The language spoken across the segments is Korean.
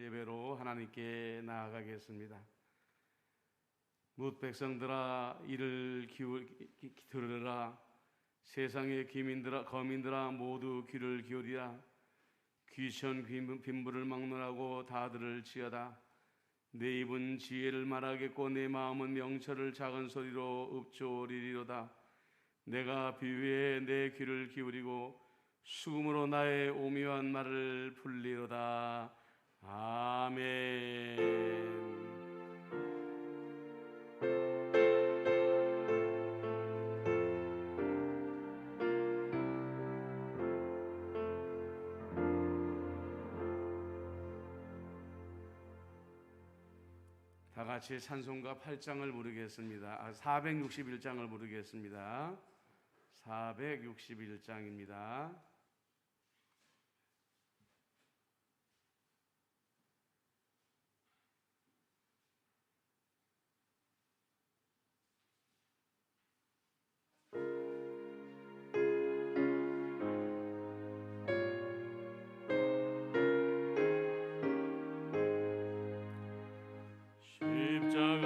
예배로 하나님께 나아가겠습니다. 뭇 백성들아 이를 들으라. 세상의 거민들아 모두 귀를 기울이라. 귀천 빈부를 막론하고 다 들을지어다. 내 입은 지혜를 말하겠고 내 마음은 명철을 작은 소리로 읊조리리로다. 내가 비유에 내 귀를 기울이고 수금으로 나의 오묘한 말을 풀리로다. 아멘. 다 같이 찬송가 8장을 부르겠습니다. 461장을 부르겠습니다. 461장입니다.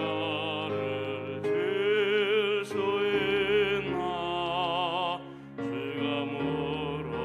십자가를 질 수 있나 주가 물어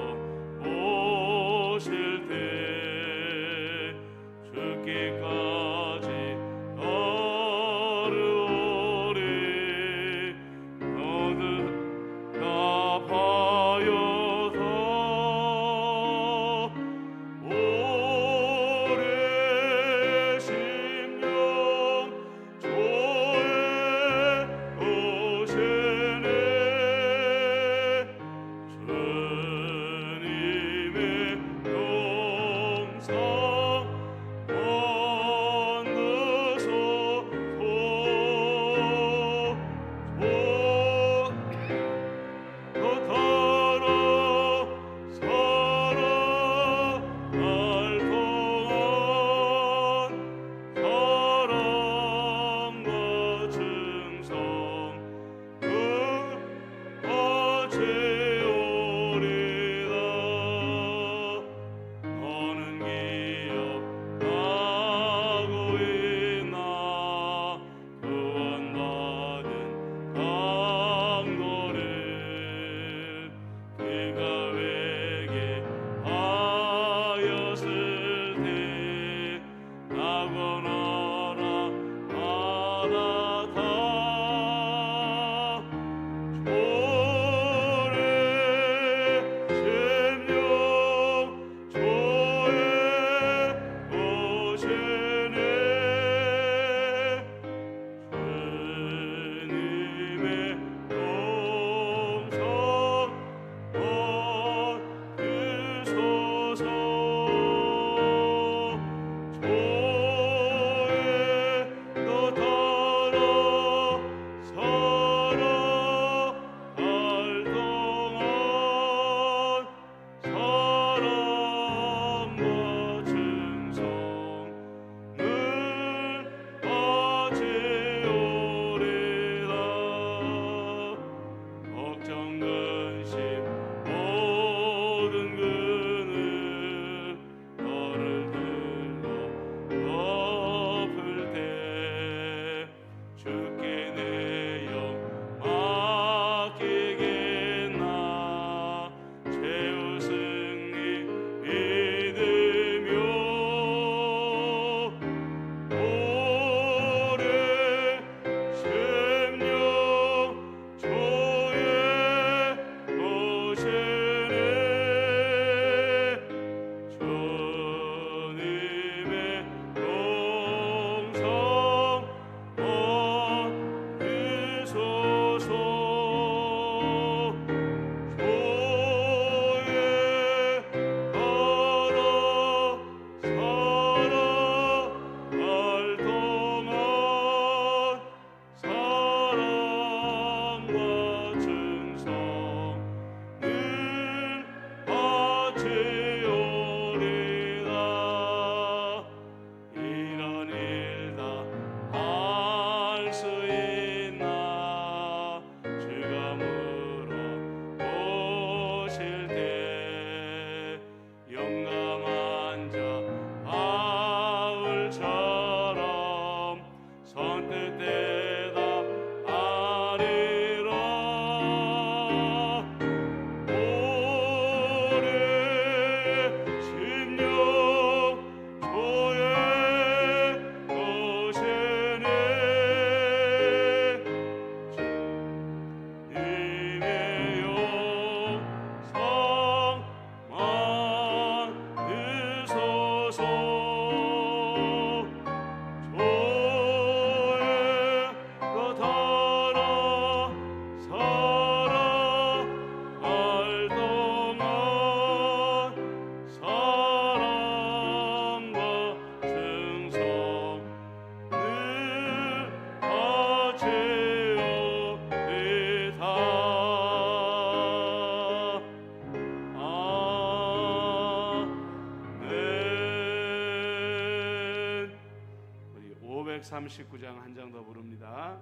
539장 한 장 더 부릅니다.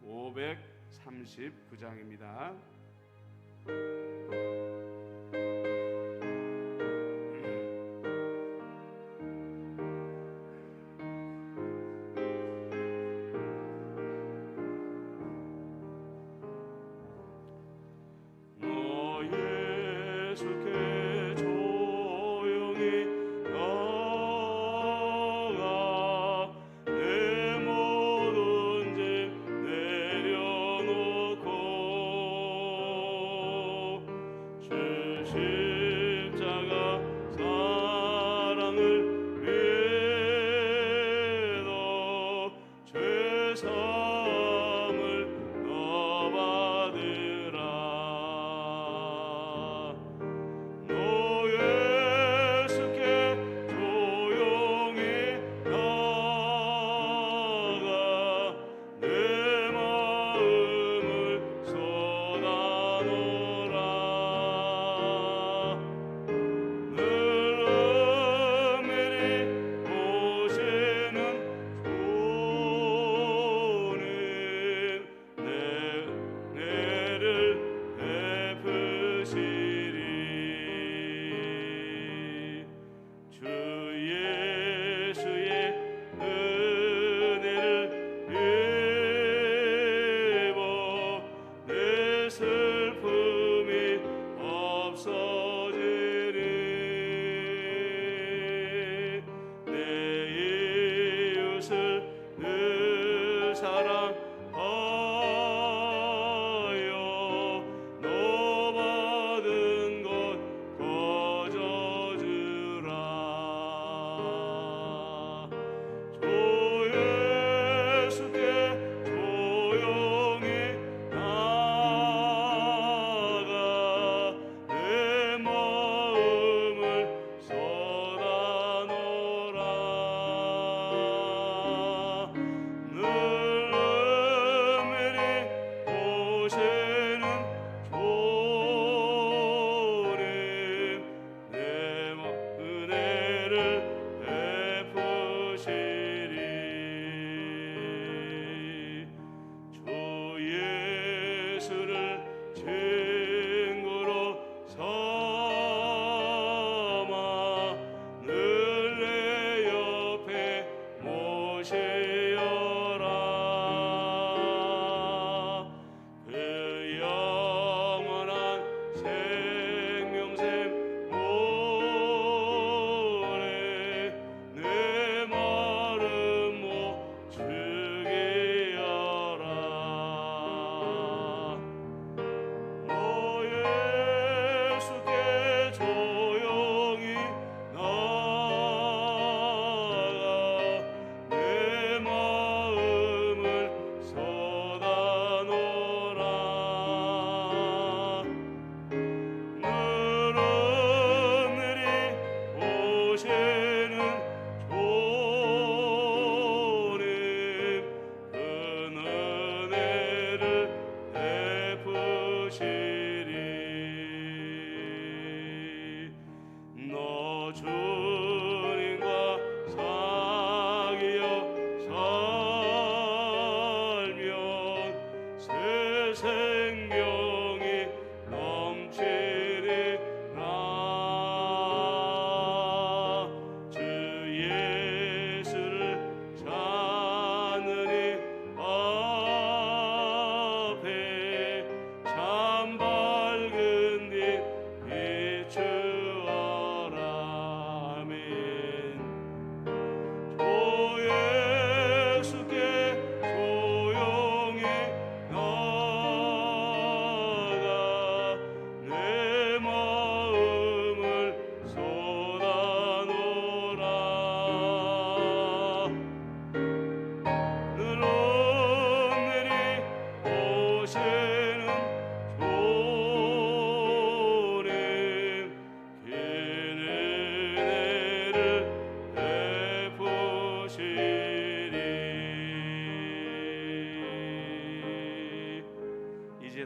539장입니다.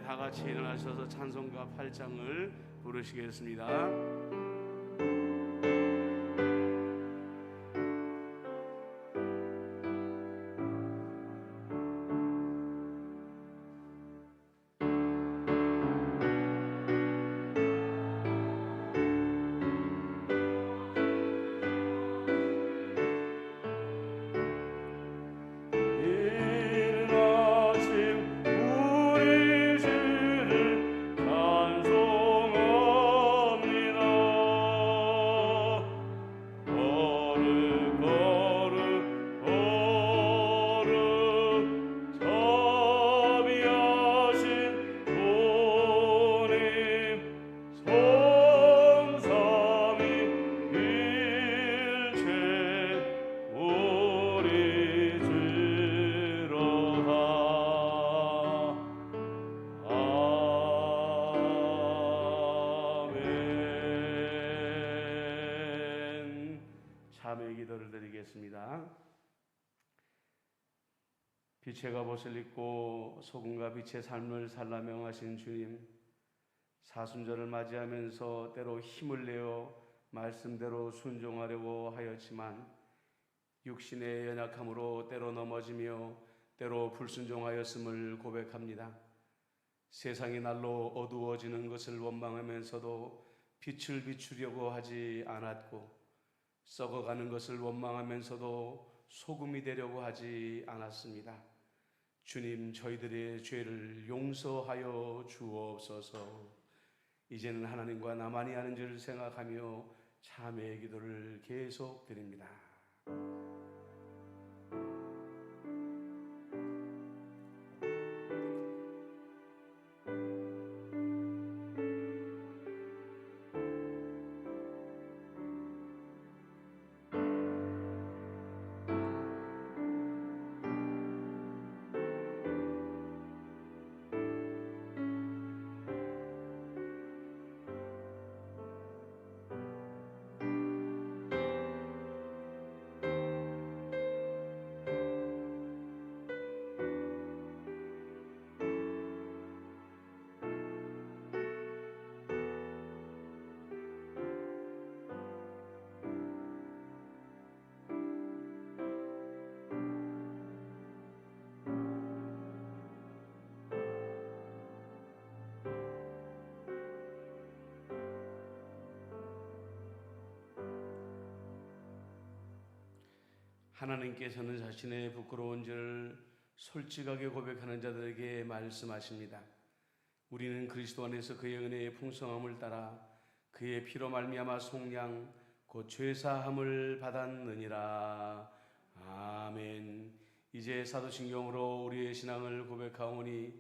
다 같이 일어나셔서 찬송가 8장을 부르시겠습니다. 참회의 기도를 드리겠습니다. 빛의 갑옷을 입고 소금과 빛의 삶을 살라 명하신 주님, 사순절을 맞이하면서 때로 힘을 내어 말씀대로 순종하려고 하였지만 육신의 연약함으로 때로 넘어지며 때로 불순종하였음을 고백합니다. 세상이 날로 어두워지는 것을 원망하면서도 빛을 비추려고 하지 않았고, 썩어가는 것을 원망하면서도 소금이 되려고 하지 않았습니다. 주님, 저희들의 죄를 용서하여 주옵소서. 이제는 하나님과 나만이 하는 줄 생각하며 참회의 기도를 계속 드립니다. 하나님께서는 자신의 부끄러운 죄를 솔직하게 고백하는 자들에게 말씀하십니다. 우리는 그리스도 안에서 그의 은혜의 풍성함을 따라 그의 피로 말미암아 속량 곧 죄사함을 받았느니라. 아멘. 이제 사도신경으로 우리의 신앙을 고백하오니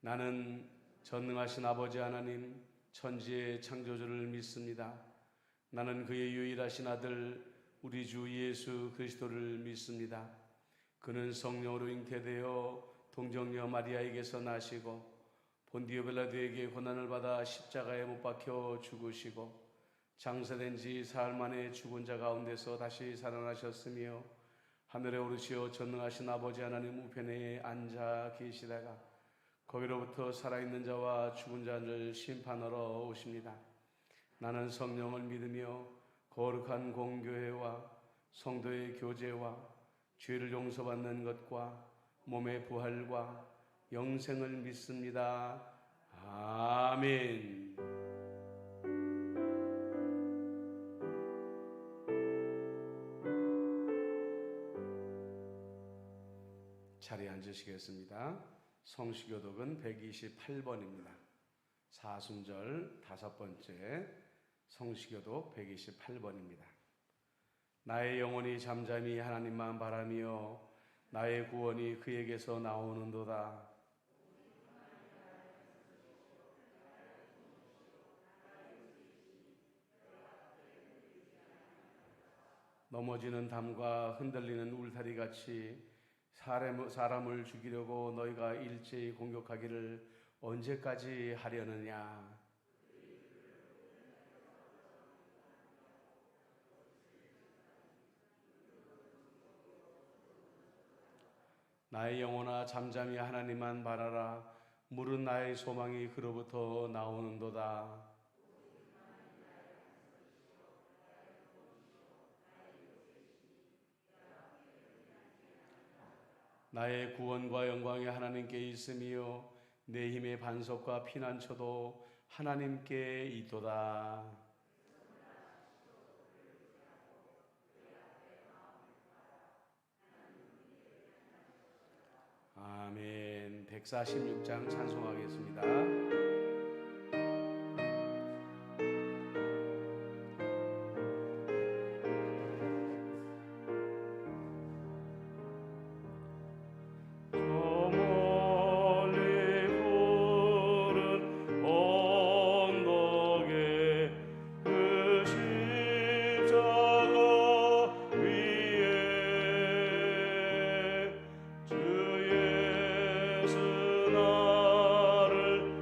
나는 전능하신 아버지 하나님 천지의 창조주를 믿습니다. 나는 그의 유일하신 아들 우리 주 예수 그리스도를 믿습니다. 그는 성령으로 잉태되어 동정녀 마리아에게서 나시고 본디오 빌라도에게 고난을 받아 십자가에 못 박혀 죽으시고 장사된 지 사흘 만에 죽은 자 가운데서 다시 살아나셨으며 하늘에 오르시어 전능하신 아버지 하나님 우편에 앉아 계시다가 거기로부터 살아있는 자와 죽은 자를 심판하러 오십니다. 나는 성령을 믿으며 거룩한 공교회와 성도의 교제와 죄를 용서받는 것과 몸의 부활과 영생을 믿습니다. 아멘. 자리에 앉으시겠습니다. 성시교독은 128번입니다. 사순절 5번째 성시교독 128번입니다. 나의 영혼이 잠잠히 하나님만 바라며 나의 구원이 그에게서 나오는도다. 넘어지는 담과 흔들리는 울타리같이 사람을 죽이려고 너희가 일제히 공격하기를 언제까지 하려느냐. 나의 영혼아 잠잠히 하나님만 바라라. 물은 나의 소망이 그로부터 나오는도다. 나의 구원과 영광이 하나님께 있으며 내 힘의 반석과 피난처도 하나님께 있도다. 아멘. 146장 찬송하겠습니다. 나를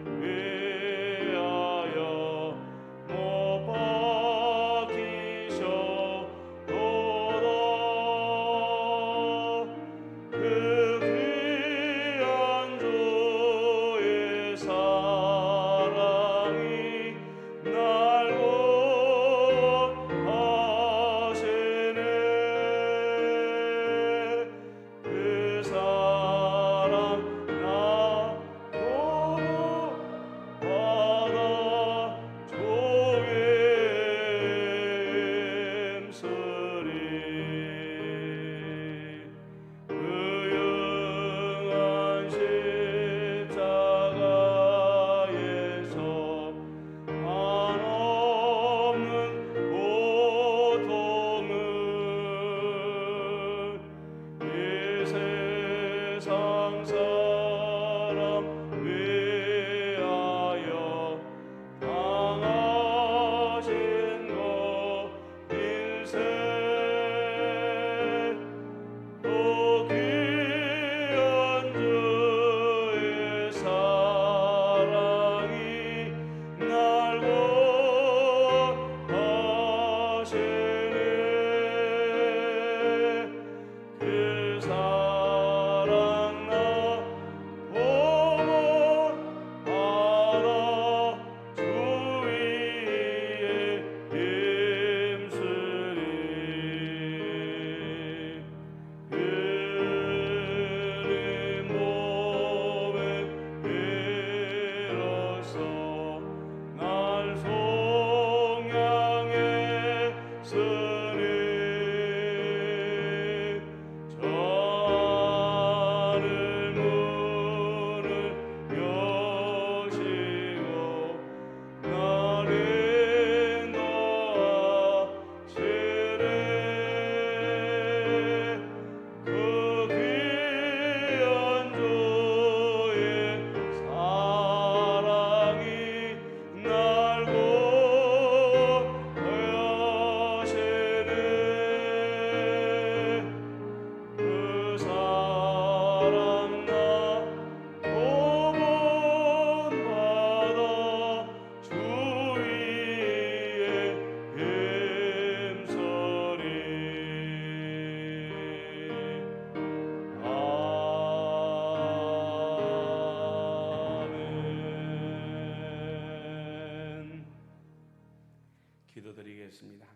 기도드리겠습니다.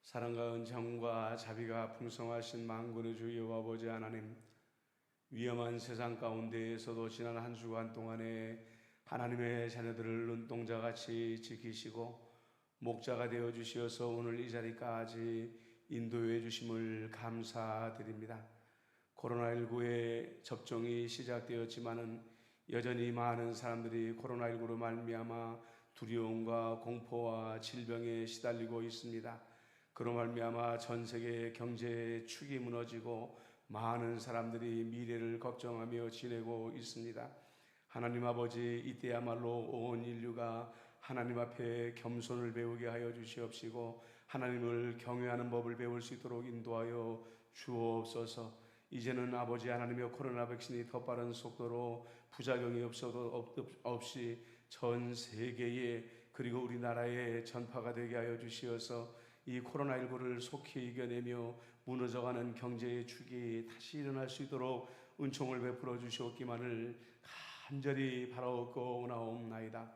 사랑과 은총과 자비가 풍성하신 만군의 주 여호와 아버지 하나님, 위험한 세상 가운데에서도 지난 한 주간 동안에 하나님의 자녀들을 눈동자같이 지키시고 목자가 되어 주시어서 오늘 이 자리까지 인도해 주심을 감사드립니다. 코로나19의 접종이 시작되었지만은 여전히 많은 사람들이 코로나19로 말미암아 두려움과 공포와 질병에 시달리고 있습니다. 그로 말미암아 전 세계 경제의 축이 무너지고 많은 사람들이 미래를 걱정하며 지내고 있습니다. 하나님 아버지, 이때야말로 온 인류가 하나님 앞에 겸손을 배우게 하여 주시옵시고 하나님을 경외하는 법을 배울 수 있도록 인도하여 주옵소서. 이제는 아버지 하나님의 코로나 백신이 더 빠른 속도로 부작용이 없이 전 세계에 그리고 우리나라에 전파가 되게 하여 주시어서 이 코로나19를 속히 이겨내며 무너져가는 경제의 축이 다시 일어날 수 있도록 은총을 베풀어 주시옵기만을 간절히 바라옵고 원하옵나이다.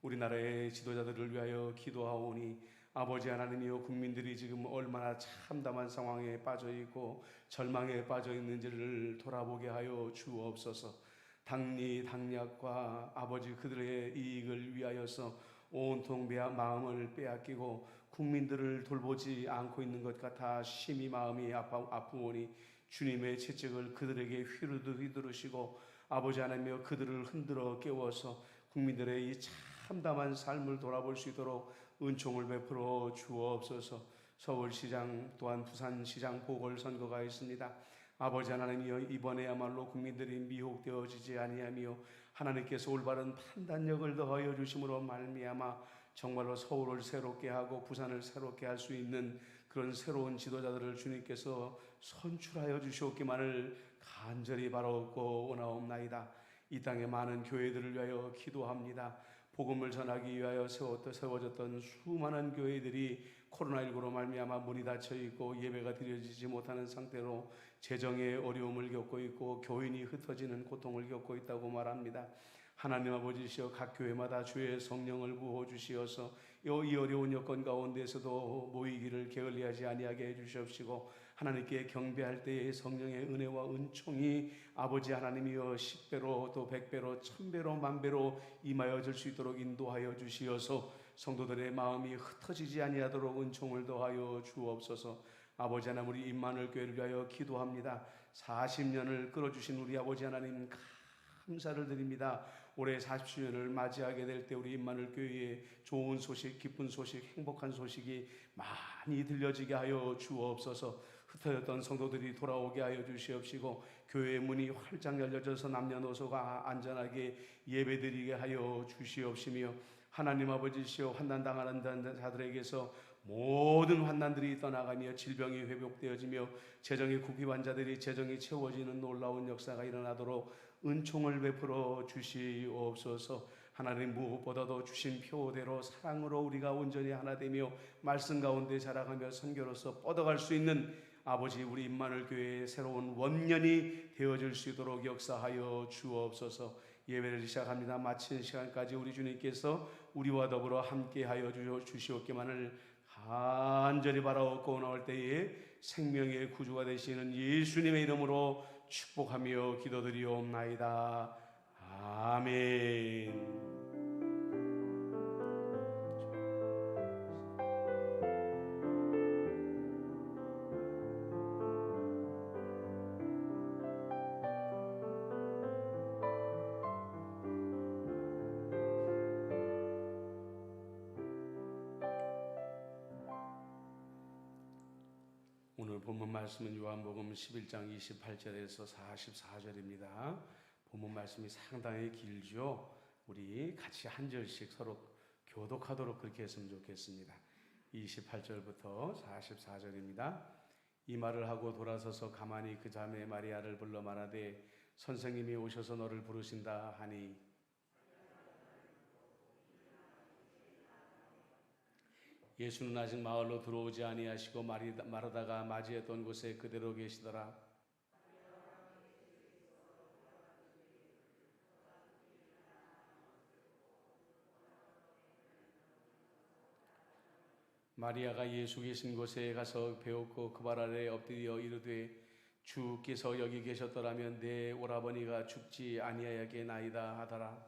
우리나라의 지도자들을 위하여 기도하오니 아버지 하나님이여, 국민들이 지금 얼마나 참담한 상황에 빠져있고 절망에 빠져있는지를 돌아보게 하여 주옵소서. 당리 당략과 아버지 그들의 이익을 위하여서 온통 마음을 빼앗기고 국민들을 돌보지 않고 있는 것 같아 심히 마음이 아프오니 주님의 채찍을 그들에게 휘두르시고 아버지 하나님이여, 그들을 흔들어 깨워서 국민들의 이 참담한 삶을 돌아볼 수 있도록 은총을 베풀어 주옵소서. 서울시장 또한 부산시장 보궐선거가 있습니다. 아버지 하나님이여, 이번에야말로 국민들이 미혹되어지지 아니하며 하나님께서 올바른 판단력을 더하여 주심으로 말미암아 정말로 서울을 새롭게 하고 부산을 새롭게 할 수 있는 그런 새로운 지도자들을 주님께서 선출하여 주시옵기만을 간절히 바라옵고 원하옵나이다. 이 땅의 많은 교회들을 위하여 기도합니다. 복음을 전하기 위하여 세워졌던 수많은 교회들이 코로나19로 말미암아 문이 닫혀 있고 예배가 드려지지 못하는 상태로 재정의 어려움을 겪고 있고 교인이 흩어지는 고통을 겪고 있다고 말합니다. 하나님 아버지시여, 각 교회마다 주의 성령을 부어 주시어서 이 어려운 여건 가운데서도 모이기를 게을리하지 아니하게 해주시옵시고 하나님께 경배할 때의 성령의 은혜와 은총이 아버지 하나님이여 10배로 또 100배로 1000배로 만배로 임하여 줄 수 있도록 인도하여 주시어서 성도들의 마음이 흩어지지 아니하도록 은총을 더하여 주옵소서. 아버지 하나님, 우리 임마누엘 교회를 위하여 기도합니다. 40년을 끌어주신 우리 아버지 하나님 감사를 드립니다. 올해 40주년을 맞이하게 될 때 우리 임마누엘 교회에 좋은 소식, 기쁜 소식, 행복한 소식이 많이 들려지게 하여 주옵소서. 흩어졌던 성도들이 돌아오게 하여 주시옵시고 교회의 문이 활짝 열려져서 남녀노소가 안전하게 예배드리게 하여 주시옵시며 하나님 아버지시여, 환난당하는 자들에게서 모든 환난들이 떠나가며 질병이 회복되어지며 재정이 궁핍한 자들이 재정이 채워지는 놀라운 역사가 일어나도록 은총을 베풀어 주시옵소서. 하나님, 무엇보다도 주신 표대로 사랑으로 우리가 온전히 하나 되며 말씀 가운데 자라가며 선교로서 뻗어갈 수 있는 아버지 우리 임마누엘 교회의 새로운 원년이 되어질 수 있도록 역사하여 주옵소서. 예배를 시작합니다. 마치는 시간까지 우리 주님께서 우리와 더불어 함께하여 주시옵기만을 간절히 바라옵고 나올 때에 생명의 구주가 되시는 예수님의 이름으로 축복하며 기도드리옵나이다. 아멘. 오늘 본문 말씀은 요한복음 11장 28절에서 44절입니다. 본문 말씀이 상당히 길죠. 우리 같이 한 절씩 서로 교독하도록 그렇게 했으면 좋겠습니다. 28절부터 44절입니다. 이 말을 하고 돌아서서 가만히 그 자매 마리아를 불러 말하되 선생님이 오셔서 너를 부르신다 하니 예수는 아직 마을로 들어오지 아니하시고 마르다가 맞이했던 곳에 그대로 계시더라. 마리아가 예수 계신 곳에 가서 배웠고 그 발 아래 엎드려 이르되 주께서 여기 계셨더라면 내 오라버니가 죽지 아니하였겠나이다 하더라.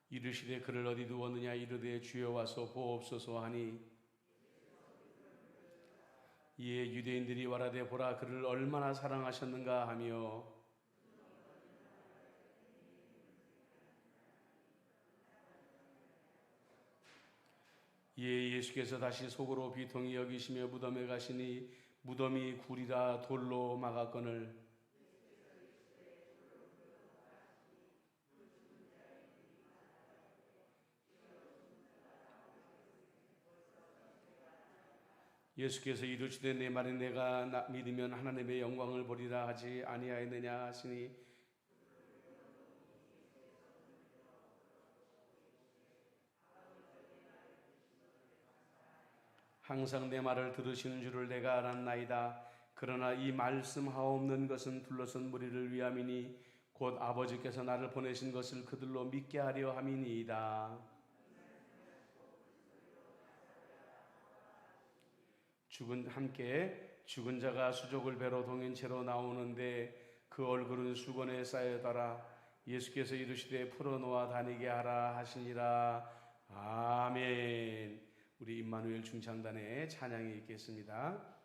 이르시되 그를 어디 두었느냐 이르되 주여 와서 보옵소서 하니 이에 유대인들이 말하되 보라 그를 얼마나 사랑하셨는가 하며 이에 예수께서 다시 속으로 비통히 여기시며 무덤에 가시니 무덤이 굴이라 돌로 막았거늘 예수께서 이르시되 내 말에 내가 믿으면 하나님의 영광을 보리라 하지 아니하였느냐 하시니 항상 내 말을 들으시는 줄을 내가 알았나이다. 그러나 이 말씀하옵는 것은 둘러선 무리를 위함이니 곧 아버지께서 나를 보내신 것을 그들로 믿게 하려 함이니이다. 함께 죽은 자가 수족을 배로 동행체로 나오는데 그 얼굴은 수건에 쌓여더라. 예수께서 이르시되 풀어놓아 다니게 하라 하시니라. 아멘. 우리 임마누엘 중창단의 찬양이 있겠습니다.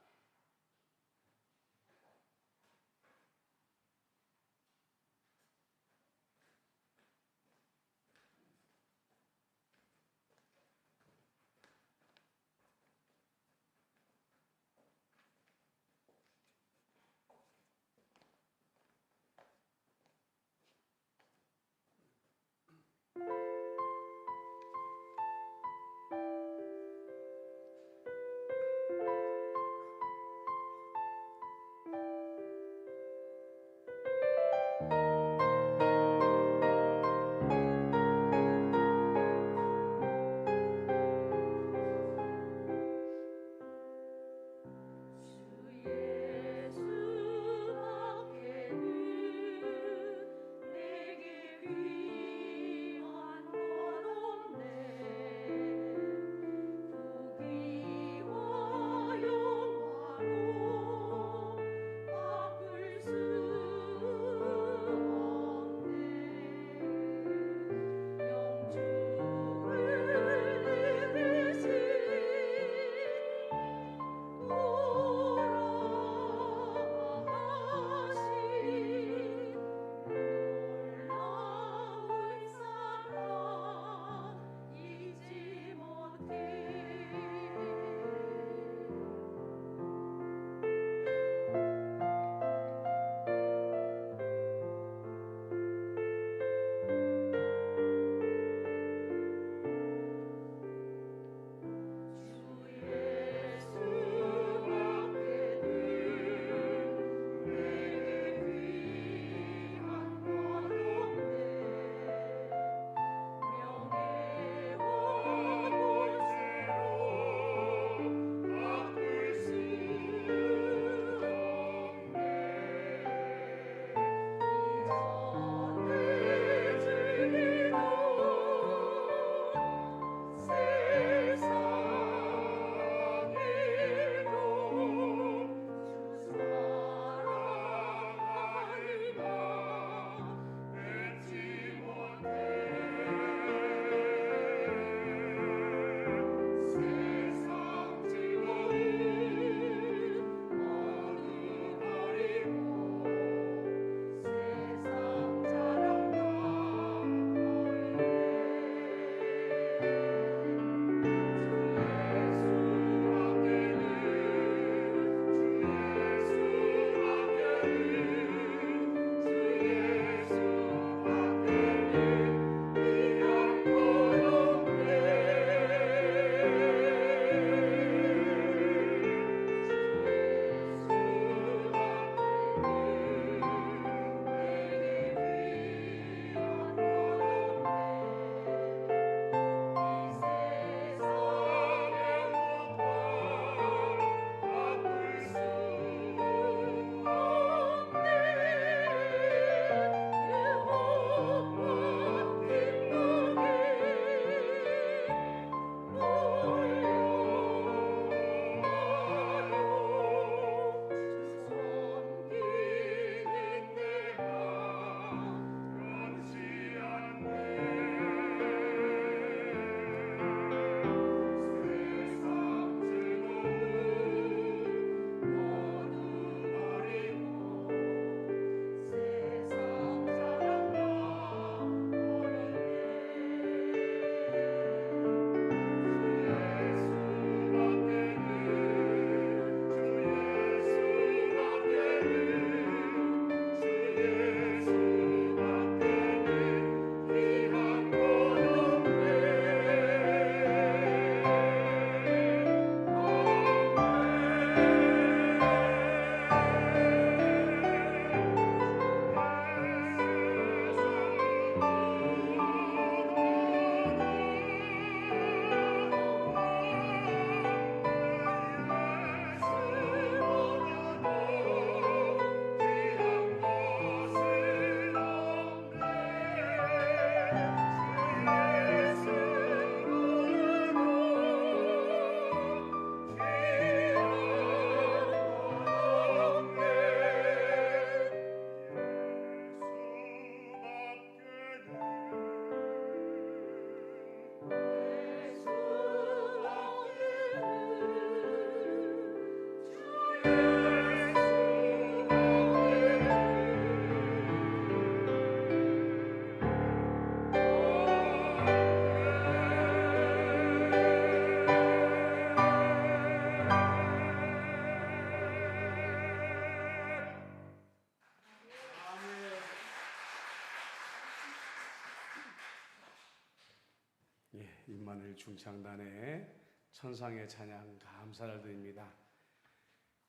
임마누엘 중창단의 천상의 찬양 감사를 드립니다.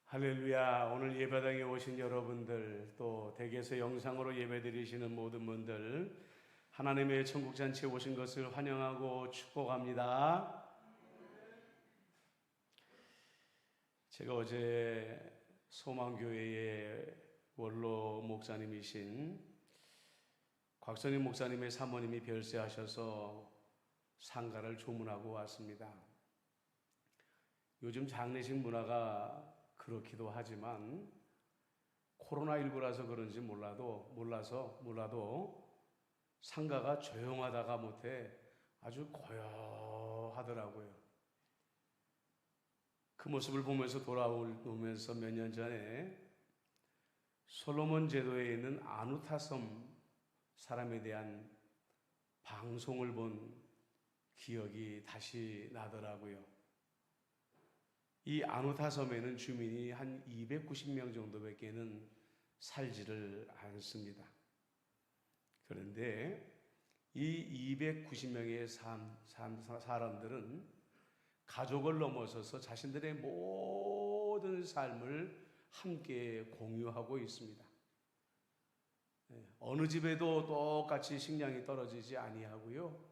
할렐루야. 오늘 예배당에 오신 여러분들, 또 댁에서 영상으로 예배드리시는 모든 분들, 하나님의 천국잔치에 오신 것을 환영하고 축복합니다. 제가 어제 소망교회의 원로 목사님이신 곽선임 목사님의 사모님이 별세하셔서 상가를 조문하고 왔습니다. 요즘 장례식 문화가 그렇기도 하지만 코로나19라서 그런지 몰라도 상가가 조용하다가 못해 아주 고요하더라고요. 그 모습을 보면서 돌아오면서 몇 년 전에 솔로몬 제도에 있는 아누타섬 사람에 대한 방송을 본 기억이 다시 나더라고요. 이 아누타섬에는 주민이 한 290명 정도밖에는 살지를 않습니다. 그런데 이 290명의 사람들은 가족을 넘어서서 자신들의 모든 삶을 함께 공유하고 있습니다. 어느 집에도 똑같이 식량이 떨어지지 아니하고요.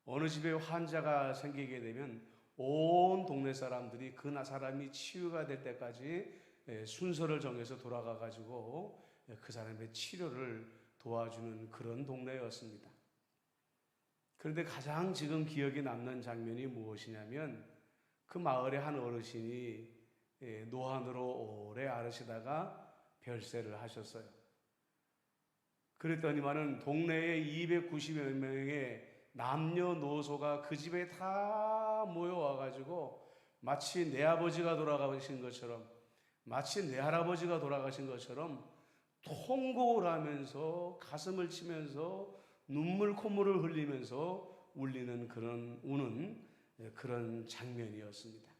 어느 집에 환자가 생기게 되면 온 동네 사람들이 그 사람이 치유가 될 때까지 순서를 정해서 돌아가 가지고 그 사람의 치료를 도와주는 그런 동네였습니다. 그런데 가장 지금 기억에 남는 장면이 무엇이냐면 그 마을의 한 어르신이 노안으로 오래 앓으시다가 별세를 하셨어요. 그랬더니만은 동네에 290여 명의 남녀노소가 그 집에 다 모여와가지고 마치 내 아버지가 돌아가신 것처럼, 마치 내 할아버지가 돌아가신 것처럼 통곡을 하면서 가슴을 치면서 눈물 콧물을 흘리면서 우는 그런 장면이었습니다.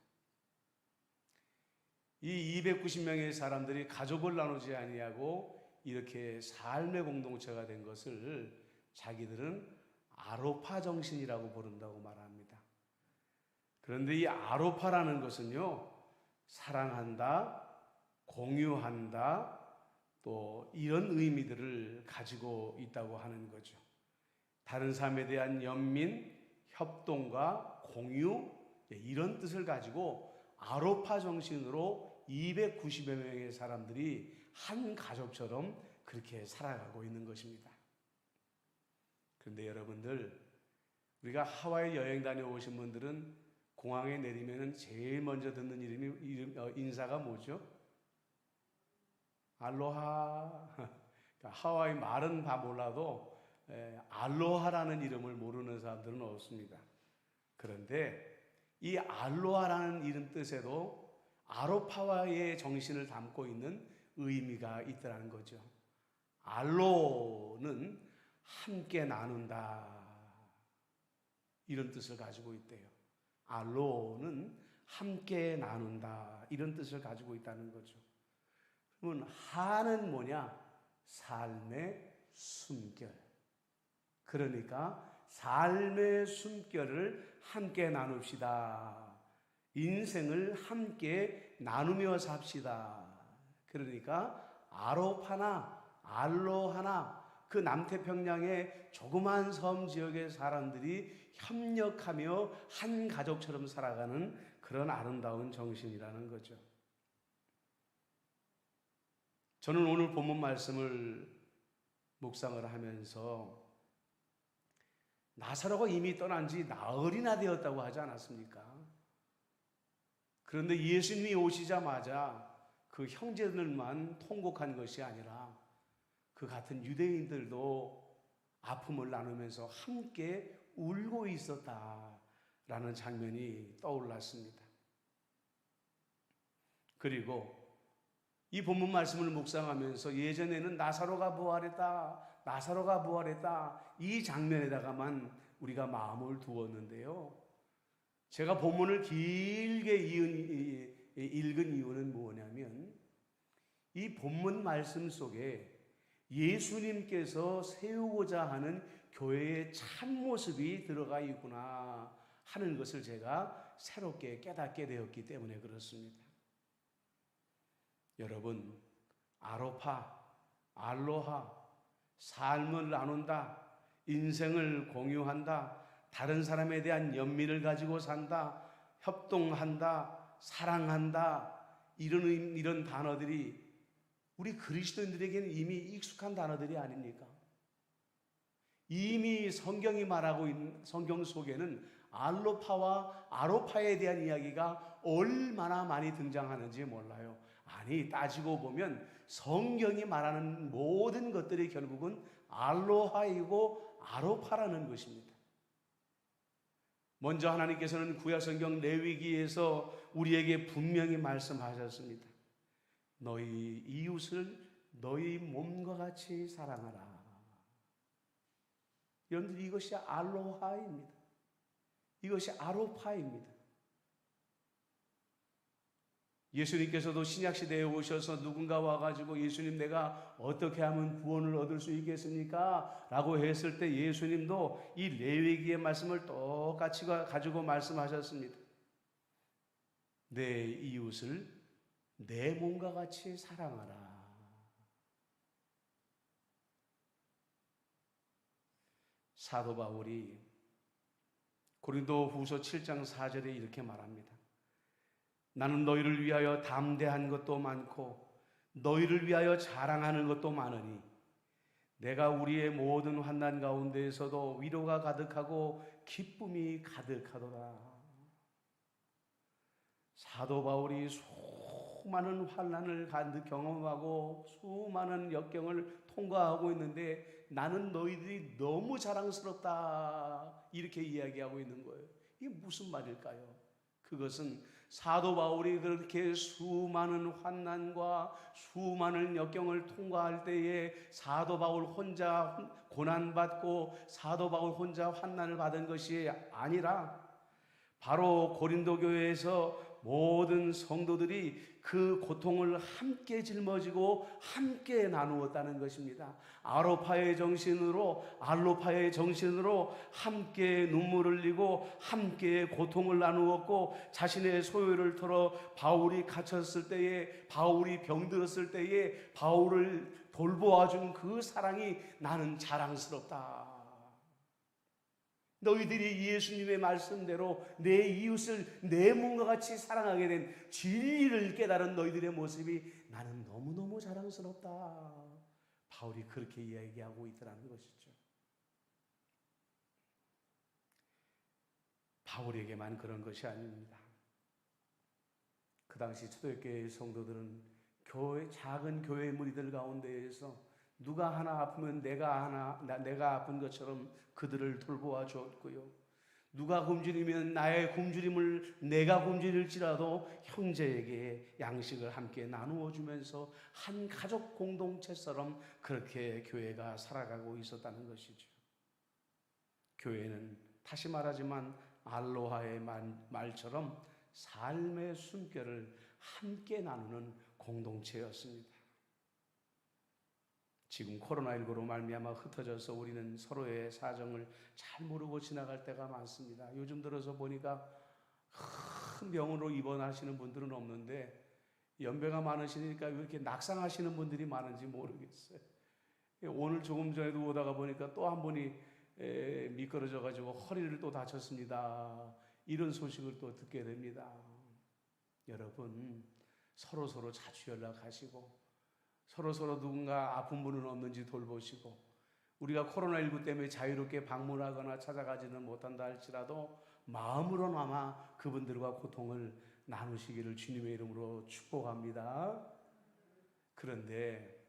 이 290명의 사람들이 가족을 나누지 아니하고 이렇게 삶의 공동체가 된 것을 자기들은 아로파 정신이라고 부른다고 말합니다. 그런데 이 아로파라는 것은요, 사랑한다, 공유한다, 또 이런 의미들을 가지고 있다고 하는 거죠. 다른 삶에 대한 연민, 협동과 공유, 이런 뜻을 가지고 아로파 정신으로 290여 명의 사람들이 한 가족처럼 그렇게 살아가고 있는 것입니다. 그런데 여러분들, 우리가 하와이 여행 다녀오신 분들은 공항에 내리면 제일 먼저 듣는 인사가 뭐죠? 알로하. 하와이 말은 다 몰라도 알로하라는 이름을 모르는 사람들은 없습니다. 그런데 이 알로하라는 이름 뜻에도 아로파와의 정신을 담고 있는 의미가 있더라는 거죠. 알로는 함께 나눈다, 이런 뜻을 가지고 있대요. 알로는 함께 나눈다, 이런 뜻을 가지고 있다는 거죠. 그러면 하는 뭐냐? 삶의 숨결. 그러니까 삶의 숨결을 함께 나눕시다. 인생을 함께 나누며 삽시다. 그러니까 아로파나 알로하나 그 남태평양의 조그만 섬 지역의 사람들이 협력하며 한 가족처럼 살아가는 그런 아름다운 정신이라는 거죠. 저는 오늘 본문 말씀을 묵상을 하면서 나사로가 이미 떠난 지 나흘이나 되었다고 하지 않았습니까? 그런데 예수님이 오시자마자 그 형제들만 통곡한 것이 아니라 그 같은 유대인들도 아픔을 나누면서 함께 울고 있었다라는 장면이 떠올랐습니다. 그리고 이 본문 말씀을 묵상하면서 예전에는 나사로가 부활했다 이 장면에다가만 우리가 마음을 두었는데요, 제가 본문을 길게 읽은 이유는 뭐냐면 이 본문 말씀 속에 예수님께서 세우고자 하는 교회의 참모습이 들어가 있구나 하는 것을 제가 새롭게 깨닫게 되었기 때문에 그렇습니다. 여러분, 아로파, 알로하, 삶을 나눈다, 인생을 공유한다, 다른 사람에 대한 연민을 가지고 산다, 협동한다, 사랑한다, 이런 단어들이 우리 그리스도인들에게는 이미 익숙한 단어들이 아닙니까? 이미 성경이 말하고 있는 성경 속에는 알로파와 아로파에 대한 이야기가 얼마나 많이 등장하는지 몰라요. 아니, 따지고 보면 성경이 말하는 모든 것들이 결국은 알로하이고 아로파라는 것입니다. 먼저 하나님께서는 구약성경 레위기에서 우리에게 분명히 말씀하셨습니다. 너희 이웃을 너희 몸과 같이 사랑하라. 여러분들, 이것이 알로하입니다. 이것이 아로파입니다. 예수님께서도 신약시대에 오셔서 누군가 와가지고 예수님, 내가 어떻게 하면 구원을 얻을 수 있겠습니까? 라고 했을 때 예수님도 이 레위기의 말씀을 똑같이 가지고 말씀하셨습니다. 내 이웃을 내 몸과 같이 사랑하라. 사도 바울이 고린도후서 7장 4절에 이렇게 말합니다. 나는 너희를 위하여 담대한 것도 많고 너희를 위하여 자랑하는 것도 많으니 내가 우리의 모든 환난 가운데에서도 위로가 가득하고 기쁨이 가득하도다. 사도 바울이 수많은 환난을 경험하고 수많은 역경을 통과하고 있는데 나는 너희들이 너무 자랑스럽다 이렇게 이야기하고 있는 거예요. 이게 무슨 말일까요? 그것은 사도 바울이 그렇게 수많은 환난과 수많은 역경을 통과할 때에 사도 바울 혼자 고난받고 사도 바울 혼자 환난을 받은 것이 아니라 바로 고린도 교회에서 모든 성도들이 그 고통을 함께 짊어지고 함께 나누었다는 것입니다. 아로파의 정신으로, 알로파의 정신으로 함께 눈물을 흘리고 함께 고통을 나누었고, 자신의 소유를 털어 바울이 갇혔을 때에, 바울이 병들었을 때에 바울을 돌보아준 그 사랑이 나는 자랑스럽다. 너희들이 예수님의 말씀대로 내 이웃을 내 몸과 같이 사랑하게 된 진리를 깨달은 너희들의 모습이 나는 너무너무 자랑스럽다. 바울이 그렇게 이야기하고 있더라는 것이죠. 바울에게만 그런 것이 아닙니다. 그 당시 초대교회 성도들은 작은 교회 무리들 가운데에서 누가 하나 아프면 내가 아픈 것처럼 그들을 돌보아 주었고요. 누가 굶주리면 나의 굶주림을 내가 굶주릴지라도 형제에게 양식을 함께 나누어 주면서 한 가족 공동체처럼 그렇게 교회가 살아가고 있었다는 것이죠. 교회는 다시 말하지만 알로하의 말처럼 삶의 숨결을 함께 나누는 공동체였습니다. 지금 코로나19로 말미암아 흩어져서 우리는 서로의 사정을 잘 모르고 지나갈 때가 많습니다. 요즘 들어서 보니까 큰 병으로 입원하시는 분들은 없는데 연배가 많으시니까 왜 이렇게 낙상하시는 분들이 많은지 모르겠어요. 오늘 조금 전에도 오다가 보니까 또 한 분이 미끄러져 가지고 허리를 또 다쳤습니다. 이런 소식을 또 듣게 됩니다. 여러분, 서로 자주 연락하시고 서로 누군가 아픈 분은 없는지 돌보시고, 우리가 코로나19 때문에 자유롭게 방문하거나 찾아가지는 못한다 할지라도 마음으로나마 그분들과 고통을 나누시기를 주님의 이름으로 축복합니다. 그런데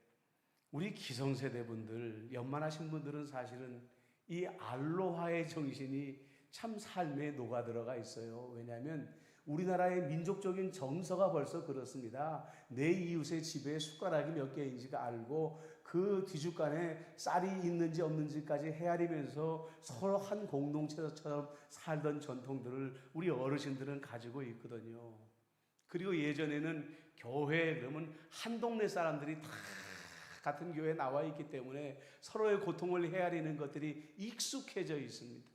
우리 기성세대분들, 연만하신 분들은 사실은 이 알로하의 정신이 참 삶에 녹아들어가 있어요. 왜냐하면 우리나라의 민족적인 정서가 벌써 그렇습니다. 내 이웃의 집에 숟가락이 몇 개인지가 알고 그 뒤죽간에 쌀이 있는지 없는지까지 헤아리면서 서로 한 공동체처럼 살던 전통들을 우리 어르신들은 가지고 있거든요. 그리고 예전에는 교회 그러면 한 동네 사람들이 다 같은 교회에 나와 있기 때문에 서로의 고통을 헤아리는 것들이 익숙해져 있습니다.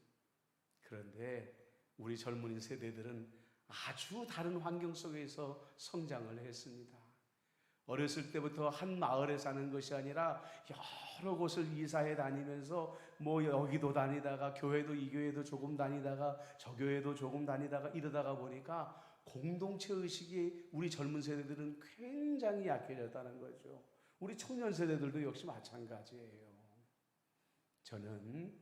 그런데 우리 젊은 세대들은 아주 다른 환경 속에서 성장을 했습니다. 어렸을 때부터 한 마을에 사는 것이 아니라 여러 곳을 이사해 다니면서 뭐 여기도 다니다가 교회도 이 교회도 조금 다니다가 저 교회도 조금 다니다가 이러다가 보니까 공동체 의식이 우리 젊은 세대들은 굉장히 약해졌다는 거죠. 우리 청년 세대들도 역시 마찬가지예요. 저는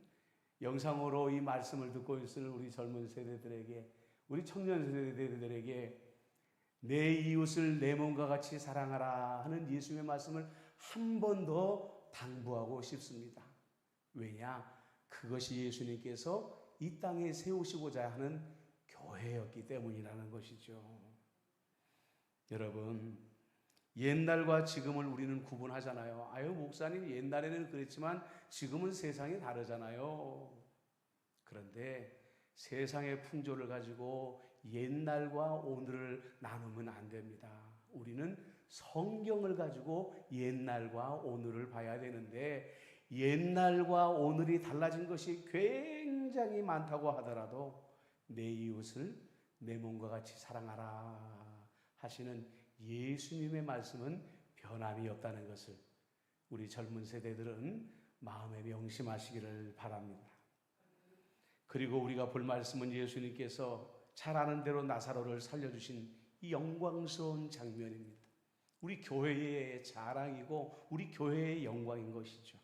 영상으로 이 말씀을 듣고 있을 우리 젊은 세대들에게, 우리 청년 세대들에게 내 이웃을 내 몸과 같이 사랑하라 하는 예수님의 말씀을 한 번 더 당부하고 싶습니다. 왜냐? 그것이 예수님께서 이 땅에 세우시고자 하는 교회였기 때문이라는 것이죠. 여러분, 옛날과 지금을 우리는 구분하잖아요. 아유, 목사님, 옛날에는 그랬지만 지금은 세상이 다르잖아요. 그런데 세상의 풍조를 가지고 옛날과 오늘을 나누면 안 됩니다. 우리는 성경을 가지고 옛날과 오늘을 봐야 되는데, 옛날과 오늘이 달라진 것이 굉장히 많다고 하더라도 내 이웃을 내 몸과 같이 사랑하라 하시는 예수님의 말씀은 변함이 없다는 것을 우리 젊은 세대들은 마음에 명심하시기를 바랍니다. 그리고 우리가 볼 말씀은 예수님께서 잘 아는 대로 나사로를 살려주신 이 영광스러운 장면입니다. 우리 교회의 자랑이고 우리 교회의 영광인 것이죠.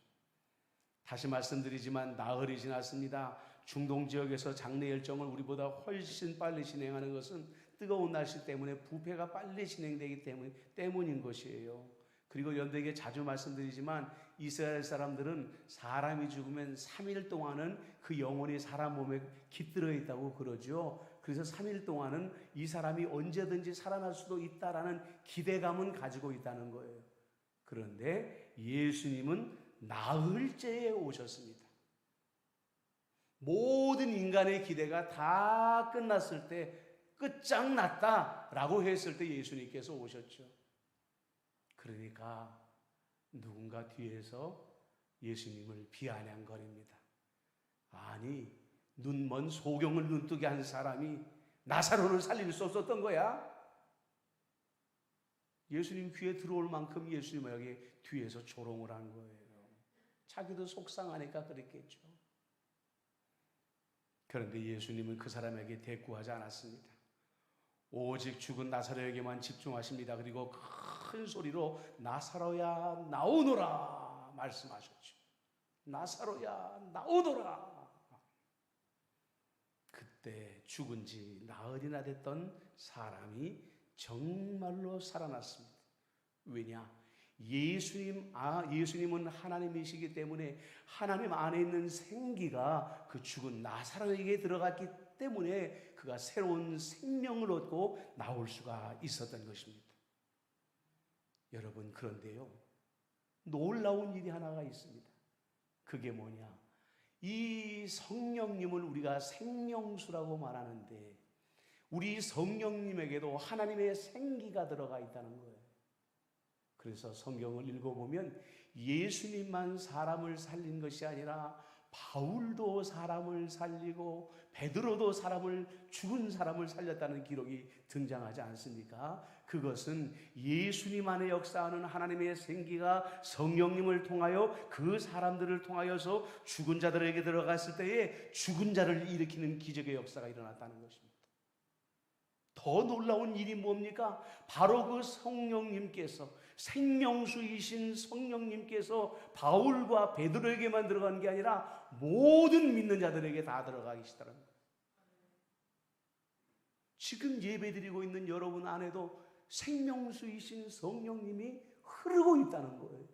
다시 말씀드리지만 나흘이 지났습니다. 중동 지역에서 장례 일정을 우리보다 훨씬 빨리 진행하는 것은 뜨거운 날씨 때문에 부패가 빨리 진행되기 때문인 것이에요. 그리고 연대에게 자주 말씀드리지만 이스라엘 사람들은 사람이 죽으면 3일 동안은 그 영혼이 사람 몸에 깃들어 있다고 그러죠. 그래서 3일 동안은 이 사람이 언제든지 살아날 수도 있다라는 기대감은 가지고 있다는 거예요. 그런데 예수님은 나흘째에 오셨습니다. 모든 인간의 기대가 다 끝났을 때, 끝장났다라고 했을 때 예수님께서 오셨죠. 그러니까 누군가 뒤에서 예수님을 비아냥거립니다. 아니, 눈먼 소경을 눈뜨게 한 사람이 나사로를 살릴 수 없었던 거야? 예수님 귀에 들어올 만큼 예수님에게 뒤에서 조롱을 한 거예요. 자기도 속상하니까 그랬겠죠. 그런데 예수님은 그 사람에게 대꾸하지 않았습니다. 오직 죽은 나사로에게만 집중하십니다. 그리고 큰 소리로 나사로야 나오너라 말씀하셨죠. 나사로야 나오너라. 그때 죽은 지 나흘이나 됐던 사람이 정말로 살아났습니다. 왜냐? 예수님은 하나님이시기 때문에 하나님 안에 있는 생기가 그 죽은 나사로에게 들어갔기 때문에 그가 새로운 생명을 얻고 나올 수가 있었던 것입니다. 여러분, 그런데요, 놀라운 일이 하나가 있습니다. 그게 뭐냐? 이 성령님을 우리가 생명수라고 말하는데 우리 성령님에게도 하나님의 생기가 들어가 있다는 거예요. 그래서 성경을 읽어보면 예수님만 사람을 살린 것이 아니라 바울도 사람을 살리고 베드로도 죽은 사람을 살렸다는 기록이 등장하지 않습니까? 그것은 예수님 안에 역사하는 하나님의 생기가 성령님을 통하여 그 사람들을 통하여서 죽은 자들에게 들어갔을 때에 죽은 자를 일으키는 기적의 역사가 일어났다는 것입니다. 더 놀라운 일이 뭡니까? 바로 그 성령님께서, 생명수이신 성령님께서 바울과 베드로에게만 들어간 게 아니라 모든 믿는 자들에게 다 들어가 계시다는 거예요. 지금 예배드리고 있는 여러분 안에도 생명수이신 성령님이 흐르고 있다는 거예요.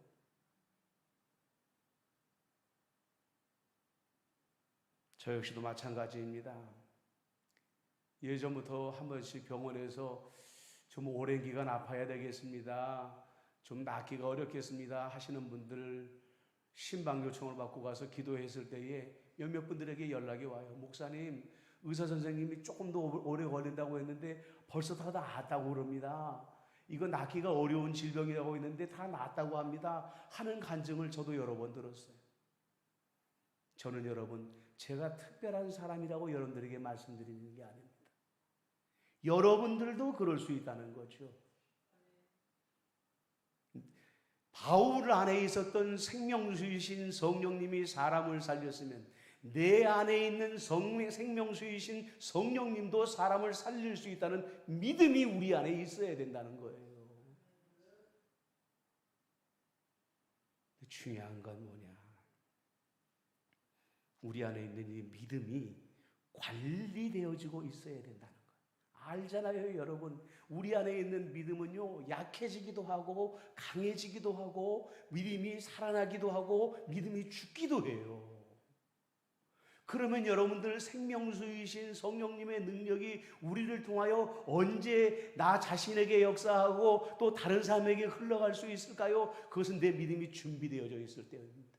저 역시도 마찬가지입니다. 예전부터 한 번씩 병원에서 좀 오랜 기간 아파야 되겠습니다, 좀 낫기가 어렵겠습니다 하시는 분들 신방 요청을 받고 가서 기도했을 때에 몇몇 분들에게 연락이 와요. 목사님, 의사 선생님이 조금 더 오래 걸린다고 했는데 벌써 다 나았다고 그럽니다. 이거 낫기가 어려운 질병이라고 있는데 다 낫다고 합니다 하는 간증을 저도 여러 번 들었어요. 저는 여러분, 제가 특별한 사람이라고 여러분들에게 말씀드리는 게 아닙니다. 여러분들도 그럴 수 있다는 거죠. 바울 안에 있었던 생명수이신 성령님이 사람을 살렸으면 내 안에 있는 생명수이신 성령님도 사람을 살릴 수 있다는 믿음이 우리 안에 있어야 된다는 거예요. 중요한 건 뭐냐? 우리 안에 있는 이 믿음이 관리되어지고 있어야 된다는 거예요. 알잖아요, 여러분. 우리 안에 있는 믿음은요, 약해지기도 하고 강해지기도 하고 믿음이 살아나기도 하고 믿음이 죽기도 해요. 그러면 여러분들 생명수이신 성령님의 능력이 우리를 통하여 언제 나 자신에게 역사하고 또 다른 사람에게 흘러갈 수 있을까요? 그것은 내 믿음이 준비되어져 있을 때입니다.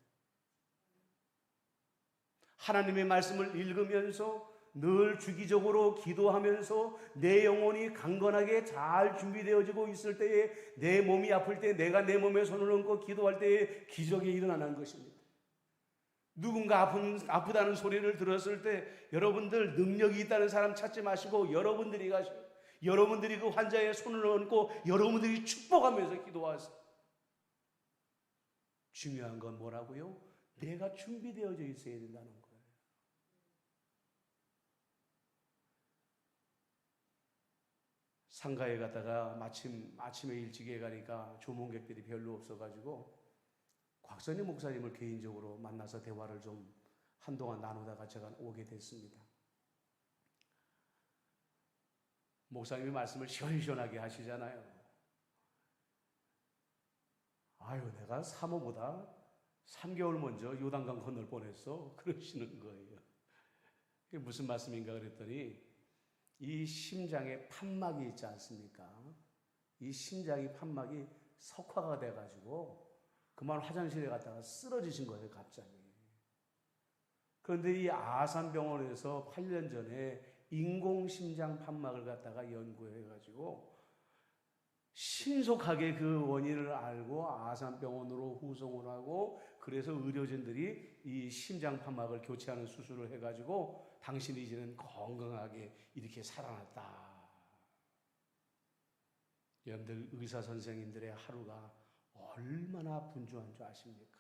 하나님의 말씀을 읽으면서 늘 주기적으로 기도하면서 내 영혼이 강건하게 잘 준비되어지고 있을 때에 내 몸이 아플 때 내가 내 몸에 손을 얹고 기도할 때에 기적이 일어나는 것입니다. 누군가 아프다는 소리를 들었을 때 여러분들 능력이 있다는 사람 찾지 마시고 여러분들이 가시고 여러분들이 그 환자의 손을 얹고 여러분들이 축복하면서 기도하세요. 중요한 건 뭐라고요? 내가 준비되어져 있어야 된다는 거예요. 상가에 갔다가 마침 아침에 일찍에 가니까 조문객들이 별로 없어가지고 곽선희 목사님을 개인적으로 만나서 대화를 좀 한동안 나누다가 제가 오게 됐습니다. 목사님이 말씀을 시원시원하게 하시잖아요. 아유, 내가 사모보다 3개월 먼저 요단강 건널 뻔했어. 그러시는 거예요. 이게 무슨 말씀인가 그랬더니 이 심장에 판막이 있지 않습니까? 이 심장이 판막이 석화가 돼가지고 그만 화장실에 갔다가 쓰러지신 거예요, 갑자기. 그런데 이 아산병원에서 8년 전에 인공심장 판막을 갖다가 연구해가지고 신속하게 그 원인을 알고 아산병원으로 후송을 하고 그래서 의료진들이 이 심장 판막을 교체하는 수술을 해가지고 당신이 이제는 건강하게 이렇게 살아났다. 여러분들 의사 선생님들의 하루가 얼마나 분주한 줄 아십니까?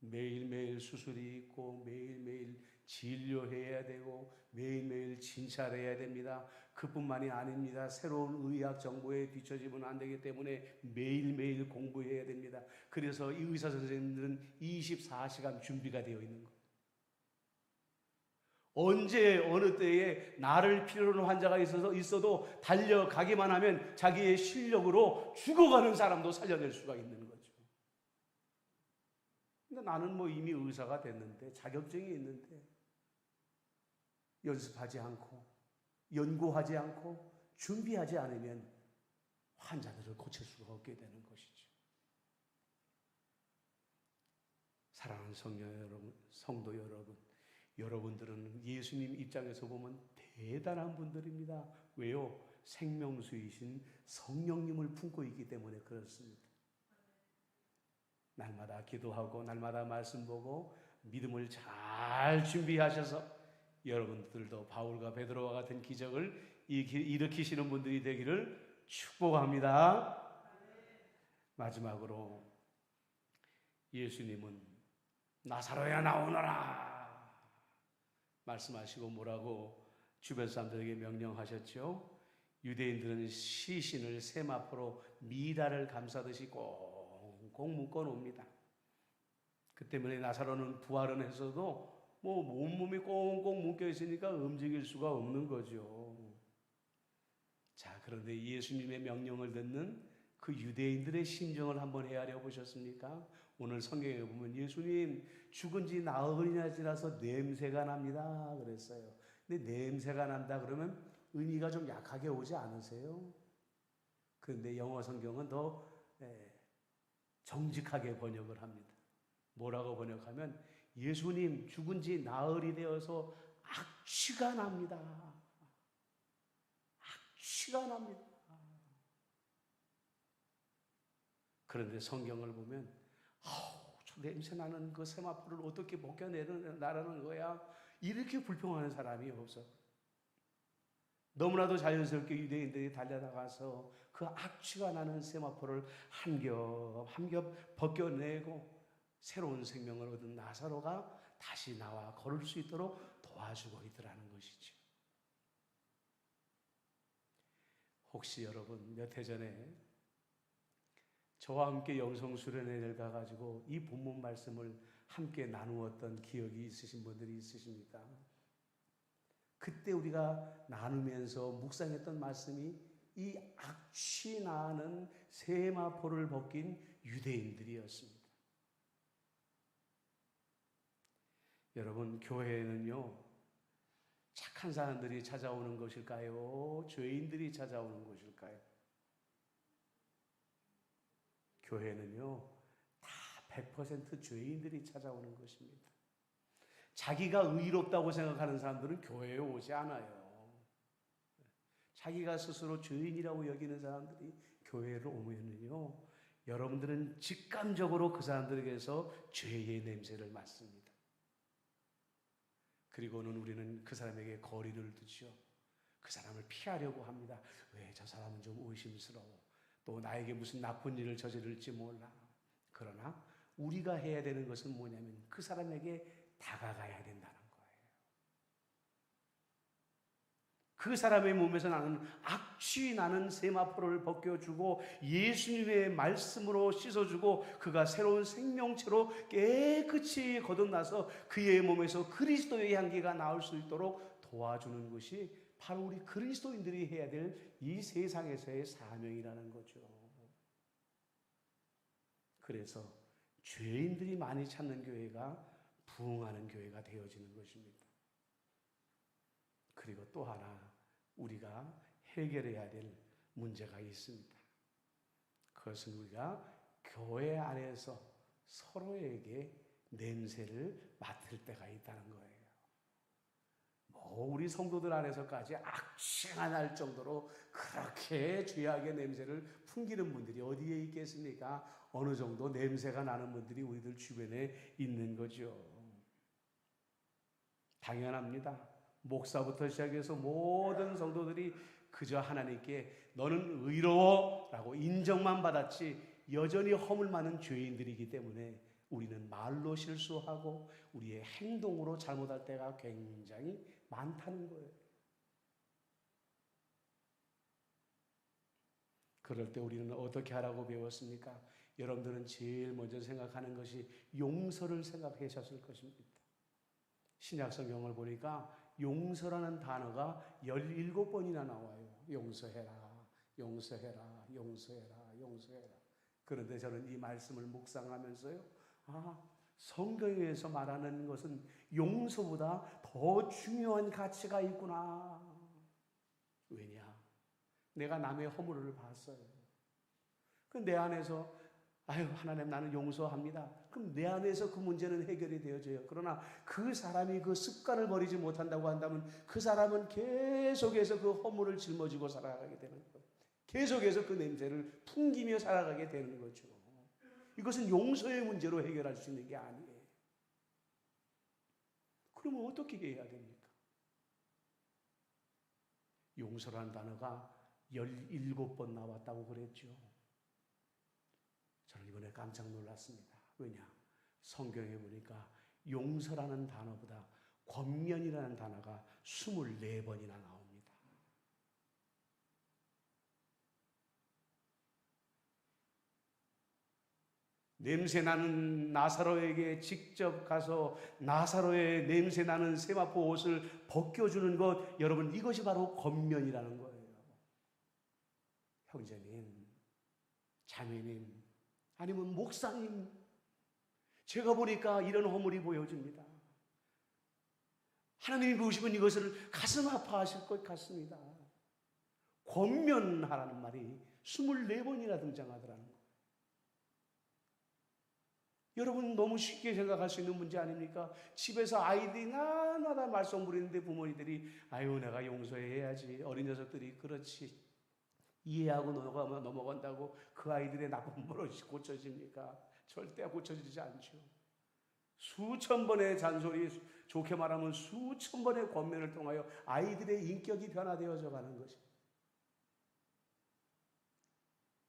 매일매일 수술이 있고 매일매일 진료해야 되고 매일매일 진찰해야 됩니다. 그뿐만이 아닙니다. 새로운 의학 정보에 뒤처지면 안 되기 때문에 매일매일 공부해야 됩니다. 그래서 이 의사 선생님들은 24시간 준비가 되어 있는 거예요. 언제 어느 때에 나를 필요로 하는 환자가 있어도 달려가기만 하면 자기의 실력으로 죽어가는 사람도 살려낼 수가 있는 거죠. 근데 나는 뭐 이미 의사가 됐는데 자격증이 있는데 연습하지 않고 연구하지 않고 준비하지 않으면 환자들을 고칠 수가 없게 되는 것이죠. 사랑하는 성도 여러분, 여러분들은 예수님 입장에서 보면 대단한 분들입니다. 왜요? 생명수이신 성령님을 품고 있기 때문에 그렇습니다. 날마다 기도하고 날마다 말씀 보고 믿음을 잘 준비하셔서 여러분들도 바울과 베드로와 같은 기적을 일으키시는 분들이 되기를 축복합니다. 마지막으로 예수님은 나사로야 나오너라 말씀하시고 뭐라고 주변 사람들에게 명령하셨죠? 유대인들은 시신을 세마포로 미라를 감싸듯이 꽁꽁 묶어 놓습니다. 그 때문에 나사로는 부활은 했어도 뭐 온몸이 꽁꽁 묶여 있으니까 움직일 수가 없는 거죠. 자, 그런데 예수님의 명령을 듣는 그 유대인들의 심정을 한번 헤아려 보셨습니까? 오늘 성경에 보면 예수님 죽은 지 나흘이나 지나서 냄새가 납니다 그랬어요. 근데 냄새가 난다 그러면 의미가 좀 약하게 오지 않으세요? 그런데 영어 성경은 더 정직하게 번역을 합니다. 뭐라고 번역하면 예수님 죽은 지 나흘이 되어서 악취가 납니다. 악취가 납니다. 그런데 성경을 보면 저 냄새 나는 그 세마포를 어떻게 벗겨내라는 거야? 이렇게 불평하는 사람이 없어. 너무나도 자연스럽게 유대인들이 달려나가서 그 악취가 나는 세마포를 한 겹 한 겹 벗겨내고 새로운 생명을 얻은 나사로가 다시 나와 걸을 수 있도록 도와주고 있더라는 것이죠. 혹시 여러분 몇 해 전에 저와 함께 영성 수련회를 가가지고 이 본문 말씀을 함께 나누었던 기억이 있으신 분들이 있으십니까? 그때 우리가 나누면서 묵상했던 말씀이 이 악취 나는 세마포를 벗긴 유대인들이었습니다. 여러분, 교회는요, 착한 사람들이 찾아오는 것일까요? 죄인들이 찾아오는 것일까요? 교회는요, 다 100% 죄인들이 찾아오는 것입니다. 자기가 의롭다고 생각하는 사람들은 교회에 오지 않아요. 자기가 스스로 죄인이라고 여기는 사람들이 교회를 오면요, 여러분들은 직감적으로 그 사람들에게서 죄의 냄새를 맡습니다. 그리고는 우리는 그 사람에게 거리를 두죠. 그 사람을 피하려고 합니다. 왜 저 사람은 좀 의심스러워. 또 나에게 무슨 나쁜 일을 저지를지 몰라. 그러나 우리가 해야 되는 것은 뭐냐면 그 사람에게 다가가야 된다는 거예요. 그 사람의 몸에서 나는 악취 나는 세마포를 벗겨주고 예수님의 말씀으로 씻어주고 그가 새로운 생명체로 깨끗이 거듭나서 그의 몸에서 그리스도의 향기가 나올 수 있도록 도와주는 것이 바로 우리 그리스도인들이 해야 될 이 세상에서의 사명이라는 거죠. 그래서 죄인들이 많이 찾는 교회가 부흥하는 교회가 되어지는 것입니다. 그리고 또 하나 우리가 해결해야 될 문제가 있습니다. 그것은 우리가 교회 안에서 서로에게 냄새를 맡을 때가 있다는 거예요. 우리 성도들 안에서까지 악취가 날 정도로 그렇게 죄악의 냄새를 풍기는 분들이 어디에 있겠습니까? 어느 정도 냄새가 나는 분들이 우리들 주변에 있는 거죠. 당연합니다. 목사부터 시작해서 모든 성도들이 그저 하나님께 너는 의로워 라고 인정만 받았지 여전히 허물 많은 죄인들이기 때문에 우리는 말로 실수하고 우리의 행동으로 잘못할 때가 굉장히 많다는 거예요. 그럴 때 우리는 어떻게 하라고 배웠습니까? 여러분들은 제일 먼저 생각하는 것이 용서를 생각하셨을 것입니다. 신약 성경을 보니까 용서라는 단어가 17번이나 나와요. 용서해라, 용서해라, 용서해라, 용서해라. 그런데 저는 이 말씀을 묵상하면서요, 성경에서 말하는 것은 용서보다 더 중요한 가치가 있구나. 왜냐? 내가 남의 허물을 봤어요. 그 내 안에서 하나님 나는 용서합니다. 그럼 내 안에서 그 문제는 해결이 되어져요. 그러나 그 사람이 그 습관을 버리지 못한다고 한다면 그 사람은 계속해서 그 허물을 짊어지고 살아가게 되는 거예요. 계속해서 그 냄새를 풍기며 살아가게 되는 거죠. 이것은 용서의 문제로 해결할 수 있는 게 아니에요. 그러면 어떻게 해야 됩니까? 용서라는 단어가 17번 나왔다고 그랬죠. 저는 이번에 깜짝 놀랐습니다. 왜냐? 성경에 보니까 용서라는 단어보다 권면이라는 단어가 24번이나 나옵니다. 냄새나는 나사로에게 직접 가서 나사로의 냄새나는 세마포 옷을 벗겨주는 것, 여러분 이것이 바로 권면이라는 거예요. 형제님, 자매님, 아니면 목사님, 제가 보니까 이런 허물이 보여집니다. 하나님이 보시면 이것을 가슴 아파하실 것 같습니다. 권면하라는 말이 24번이나 등장하더라는 거예요. 여러분 너무 쉽게 생각할 수 있는 문제 아닙니까? 집에서 아이들이 날마다 말썽 부리는데 부모님들이 내가 용서해야지. 어린 녀석들이 그렇지. 이해하고 넘어간다고 그 아이들의 나쁜 버릇이 고쳐집니까? 절대 고쳐지지 않죠. 수천 번의 잔소리, 좋게 말하면 수천 번의 권면을 통하여 아이들의 인격이 변화되어져 가는 것입니다.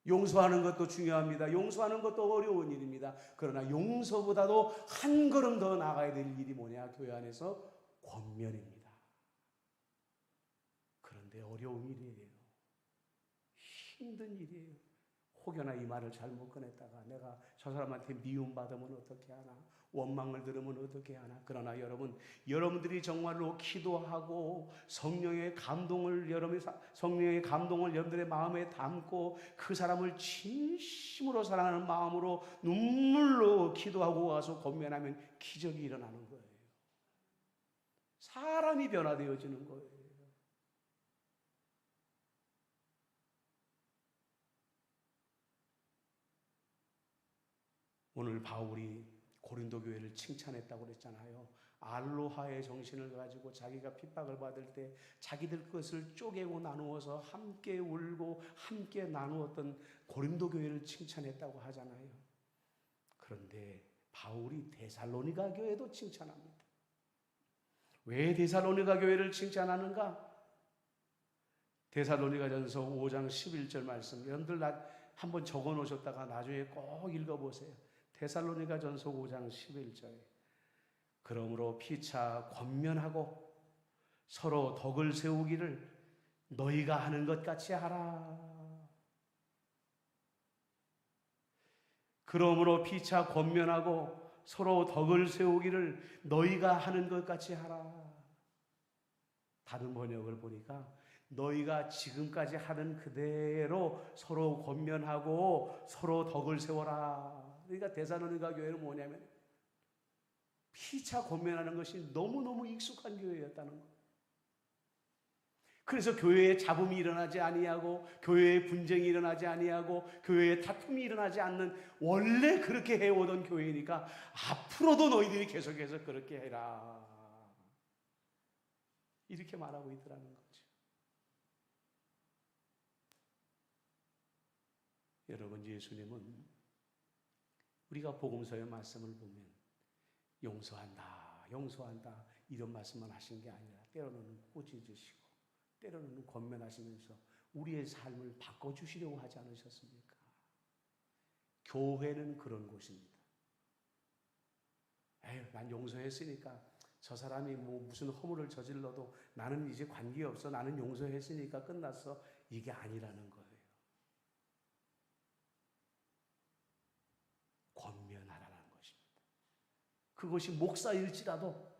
용서하는 것도 중요합니다. 용서하는 것도 어려운 일입니다. 그러나 용서보다도 한 걸음 더 나가야 될 일이 뭐냐? 교회 안에서 권면입니다. 그런데 어려운 일이에요. 힘든 일이에요. 혹여나 이 말을 잘못 꺼냈다가 내가 저 사람한테 미움받으면 어떻게 하나, 원망을 들으면 어떻게 하나. 그러나 여러분들이 정말로 기도하고 성령의 감동을 여러분들의 마음에 담고 그 사람을 진심으로 사랑하는 마음으로 눈물로 기도하고 와서 권면하면 기적이 일어나는 거예요. 사람이 변화되어지는 거예요. 오늘 바울이 고린도 교회를 칭찬했다고 그랬잖아요. 알로하의 정신을 가지고 자기가 핍박을 받을 때 자기들 것을 쪼개고 나누어서 함께 울고 함께 나누었던 고린도 교회를 칭찬했다고 하잖아요. 그런데 바울이 데살로니가 교회도 칭찬합니다. 왜 데살로니가 교회를 칭찬하는가? 데살로니가전서 5장 11절 말씀, 여러분들 한번 적어 놓으셨다가 나중에 꼭 읽어보세요. 데살로니가전서 5장 11절. 그러므로 피차 권면하고 서로 덕을 세우기를 너희가 하는 것 같이 하라. 그러므로 피차 권면하고 서로 덕을 세우기를 너희가 하는 것 같이 하라. 다른 번역을 보니까 너희가 지금까지 하는 그대로 서로 권면하고 서로 덕을 세워라. 그러니까 데살로니가 교회는 뭐냐면 피차 권면하는 것이 너무너무 익숙한 교회였다는 거예요. 그래서 교회에 잡음이 일어나지 아니하고 교회에 분쟁이 일어나지 아니하고 교회에 다툼이 일어나지 않는, 원래 그렇게 해오던 교회니까 앞으로도 너희들이 계속해서 그렇게 해라, 이렇게 말하고 있더라는 거죠. 여러분, 예수님은 우리가 복음서의 말씀을 보면 용서한다, 용서한다 이런 말씀만 하신 게 아니라 때로는 꾸짖으시고 때로는 권면하시면서 우리의 삶을 바꿔주시려고 하지 않으셨습니까? 교회는 그런 곳입니다. 에휴, 난 용서했으니까 저 사람이 무슨 허물을 저질러도 나는 이제 관계없어, 나는 용서했으니까 끝났어, 이게 아니라는 거예요. 권면하라는 것입니다. 그것이 목사일지라도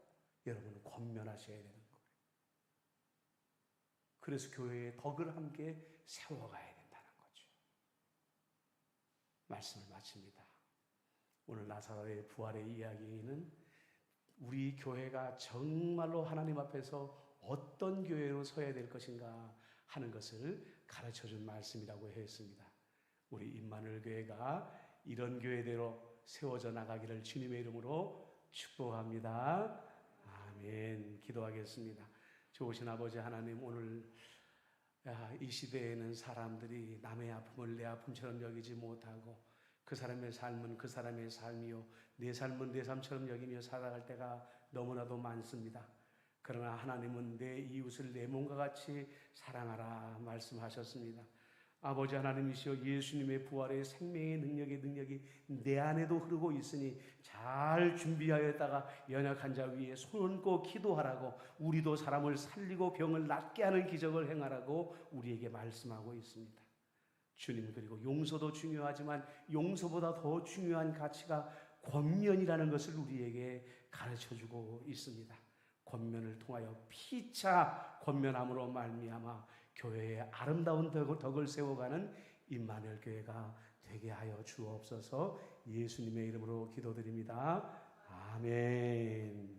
여러분은 권면하셔야 되는 거예요. 그래서 교회의 덕을 함께 세워가야 된다는 거죠. 말씀을 마칩니다. 오늘 나사로의 부활의 이야기는 우리 교회가 정말로 하나님 앞에서 어떤 교회로 서야 될 것인가 하는 것을 가르쳐준 말씀이라고 했습니다. 우리 임마누엘 교회가 이런 교회대로 세워져 나가기를 주님의 이름으로 축복합니다. 아멘. 기도하겠습니다. 좋으신 아버지 하나님, 오늘 이 시대에는 사람들이 남의 아픔을 내 아픔처럼 여기지 못하고 그 사람의 삶은 그 사람의 삶이요 내 삶은 내 삶처럼 여기며 살아갈 때가 너무나도 많습니다. 그러나 하나님은 내 이웃을 내 몸과 같이 사랑하라 말씀하셨습니다. 아버지 하나님이시여, 예수님의 부활의 생명의 능력이 내 안에도 흐르고 있으니 잘 준비하였다가 연약한 자 위에 손 얹고 기도하라고, 우리도 사람을 살리고 병을 낫게 하는 기적을 행하라고 우리에게 말씀하고 있습니다. 주님, 그리고 용서도 중요하지만 용서보다 더 중요한 가치가 권면이라는 것을 우리에게 가르쳐주고 있습니다. 권면을 통하여 피차 권면함으로 말미암아 교회의 아름다운 덕을 세워가는 임마누엘 교회가 되게 하여 주옵소서. 예수님의 이름으로 기도드립니다. 아멘.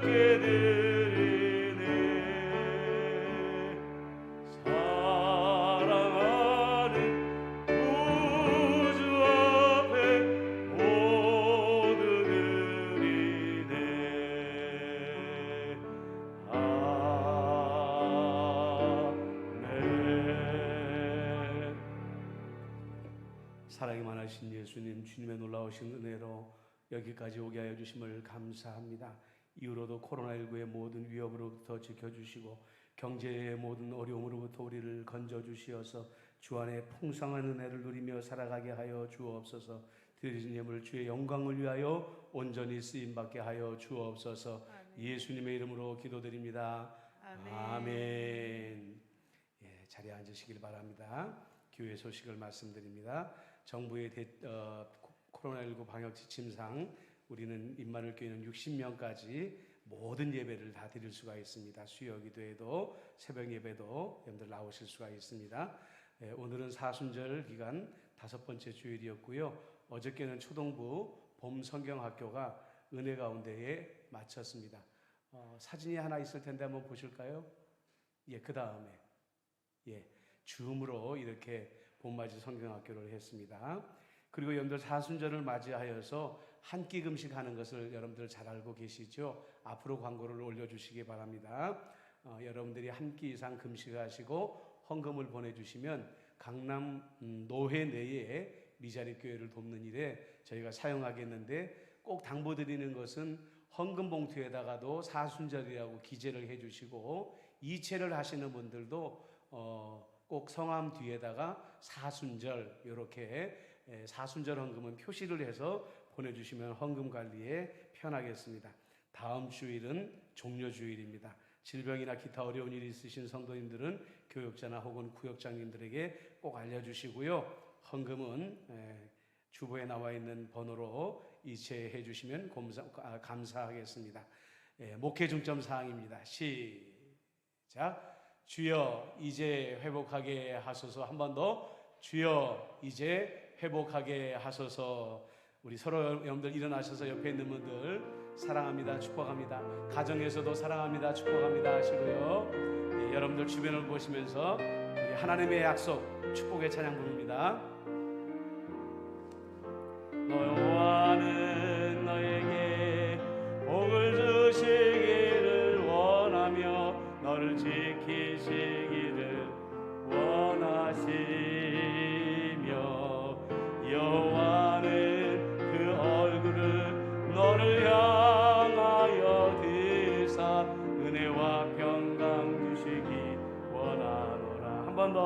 드리네. 사랑하는 구주 앞에 모두 드리네. 아멘. 사랑이 많으신 예수님, 주님의 놀라우신 은혜로 여기까지 오게 하여 주심을 감사합니다. 이후로도 코로나19의 모든 위협으로부터 지켜주시고 경제의 모든 어려움으로부터 우리를 건져주시어서 주 안에 풍성한 은혜를 누리며 살아가게 하여 주옵소서. 드리신 예물 주의 영광을 위하여 온전히 쓰임받게 하여 주옵소서. 아멘. 예수님의 이름으로 기도드립니다. 아멘. 아멘. 예, 자리에 앉으시길 바랍니다. 교회 소식을 말씀드립니다. 정부의 코로나19 방역 지침상 우리는 임마누엘교회는 60명까지 모든 예배를 다 드릴 수가 있습니다. 수요 기도에도 새벽 예배도 여러분들 나오실 수가 있습니다. 오늘은 사순절 기간 5번째 주일이었고요. 어저께는 초동부 봄 성경학교가 은혜 가운데에 마쳤습니다. 사진이 하나 있을 텐데 한번 보실까요? 예, 그 다음에 줌으로 이렇게 봄맞이 성경학교를 했습니다. 그리고 여러분들 사순절을 맞이하여서 한 끼 금식하는 것을 여러분들 잘 알고 계시죠? 앞으로 광고를 올려주시기 바랍니다. 여러분들이 한 끼 이상 금식하시고 헌금을 보내주시면 강남 노회 내에 미자립 교회를 돕는 일에 저희가 사용하겠는데 꼭 당부드리는 것은 헌금 봉투에다가도 사순절이라고 기재를 해주시고 이체를 하시는 분들도 꼭 성함 뒤에다가 사순절 이렇게 사순절 헌금은 표시를 해서 보내주시면 헌금 관리에 편하겠습니다. 다음 주일은 종료주일입니다. 질병이나 기타 어려운 일이 있으신 성도님들은 교역자나 혹은 구역장님들에게 꼭 알려주시고요. 헌금은 주보에 나와 있는 번호로 이체해 주시면 감사하겠습니다. 목회 중점 사항입니다. 시작. 주여 이제 회복하게 하소서. 한 번 더. 주여 이제 회복하게 하소서. 우리 서로 여러분들 일어나셔서 옆에 있는 분들 사랑합니다, 축복합니다. 가정에서도 사랑합니다, 축복합니다 하시고요. 여러분들 주변을 보시면서 우리 하나님의 약속 축복의 찬양 부릅니다. 여호와는 너에게 복을 주시기를 원하며 너를 지키시기를 원하시며 여호와는 그 얼굴을 너를 향하여 드사 은혜와 평강 주시기 원하노라. 한 번 더.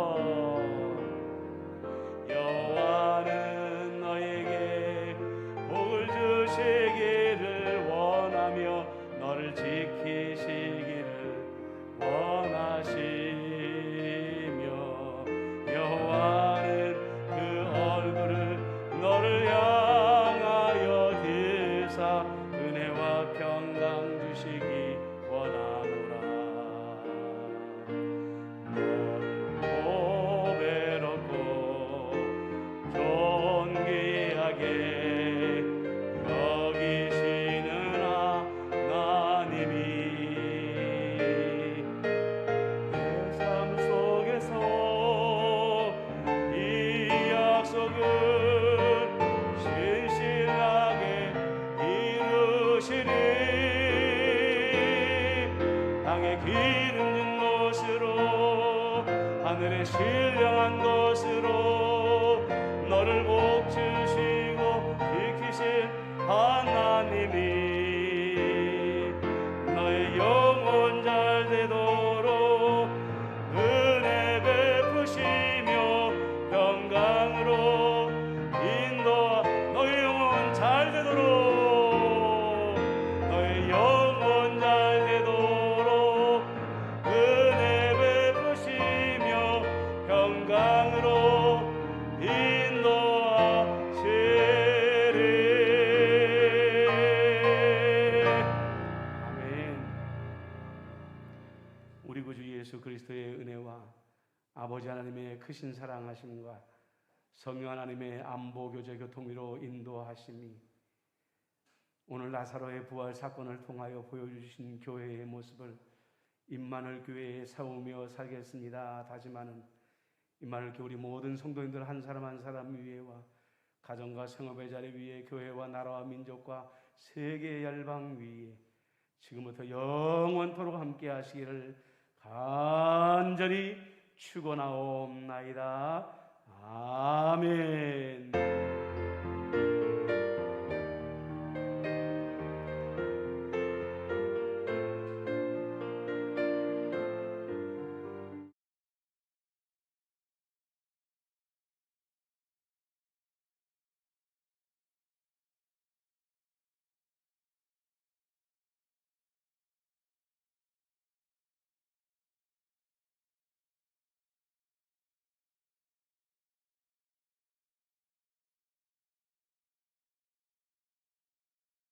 여호와는 너에게 복을 주시기를 원하며 너를 지키시기를 원하시며 여호와는 그 얼굴을 너를 향하여 드사 은혜와 평강 주시기 원하노라. 너를 보배롭고 존귀하게 여기시는 하나님이 내 삶 속에서 이 약속을 신실하게 이루시리. 땅에 기름진 곳으로 하늘에 신령한 곳으로 너를 복 주시고 지키신 하나님이 너의 영혼 잘 되도록 은혜 베푸시며 평강으로 인도하. 너의 영혼 잘 되도록 너의 영혼 잘 되도록 은혜 베푸시며 평강으로 인도하시리. 아멘. 우리 구주 예수 그리스도의 은혜와 아버지 하나님의 크신 사랑하심과 성령 하나님의 안보 교제 교통위로 인도하심이 오늘 나사로의 부활 사건을 통하여 보여주신 교회의 모습을 임마누엘 교회에 세우며 살겠습니다 다짐하는 임마누엘 교회 우리 모든 성도님들 한 사람 한 사람 위에와 가정과 생업의 자리 위에 교회와 나라와 민족과 세계 열방 위에 지금부터 영원토록 함께 하시기를 간절히 축원하옵나이다. 아멘.